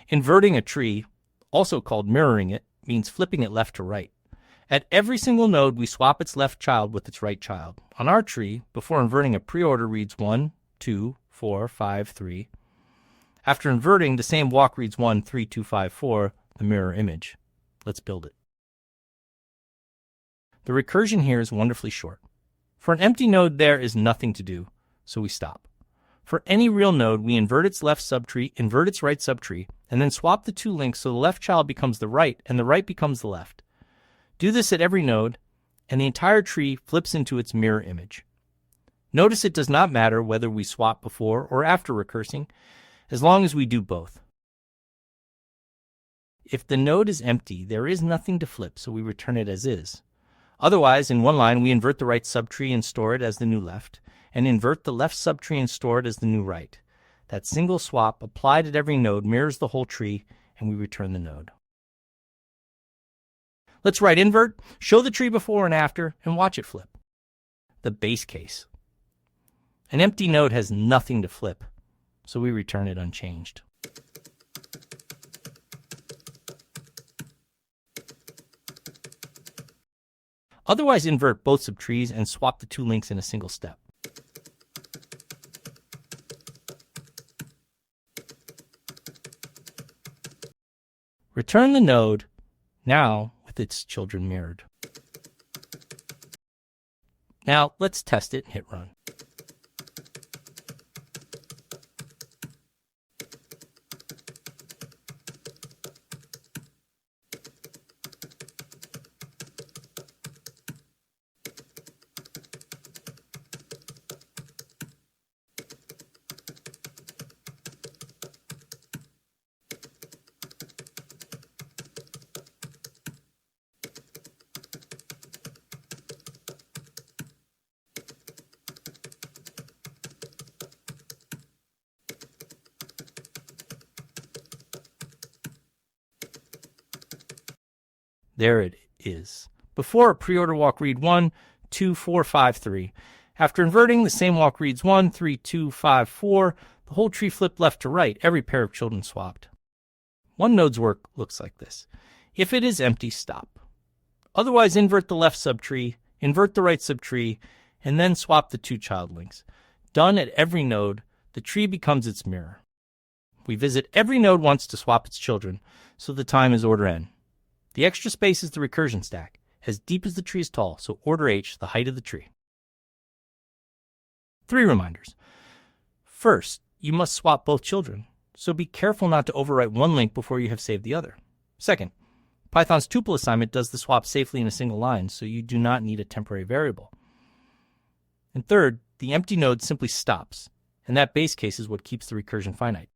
Inverting a tree, also called mirroring it, means flipping it left to right. At every single node, we swap its left child with its right child. On our tree, before inverting, a preorder reads 1, 2, 4, 5, 3. After inverting, the same walk reads 1, 3, 2, 5, 4, the mirror image. Let's build it. The recursion here is wonderfully short. For an empty node, there is nothing to do, so we stop. For any real node, we invert its left subtree, invert its right subtree, and then swap the two links so the left child becomes the right and the right becomes the left. Do this at every node, and the entire tree flips into its mirror image. Notice it does not matter whether we swap before or after recursing, as long as we do both. If the node is empty, there is nothing to flip, so we return it as is. Otherwise, in one line, we invert the right subtree and store it as the new left, and invert the left subtree and store it as the new right. That single swap applied at every node mirrors the whole tree, and we return the node. Let's write invert, show the tree before and after, and watch it flip. The base case. An empty node has nothing to flip, so we return it unchanged. Otherwise, invert both subtrees and swap the two links in a single step. Return the node, now with its children mirrored. Now let's test it and hit run. There it is. Before, a preorder walk read 1, 2, 4, 5, 3. After inverting, the same walk reads 1, 3, 2, 5, 4. The whole tree flipped left to right, every pair of children swapped. One node's work looks like this. If it is empty, stop. Otherwise, invert the left subtree, invert the right subtree, and then swap the two child links. Done at every node, the tree becomes its mirror. We visit every node once to swap its children, so the time is order n. The extra space is the recursion stack, as deep as the tree is tall, so order h, the height of the tree. 3 reminders. First, you must swap both children, so be careful not to overwrite one link before you have saved the other. Second, Python's tuple assignment does the swap safely in a single line, so you do not need a temporary variable. And third, the empty node simply stops, and that base case is what keeps the recursion finite.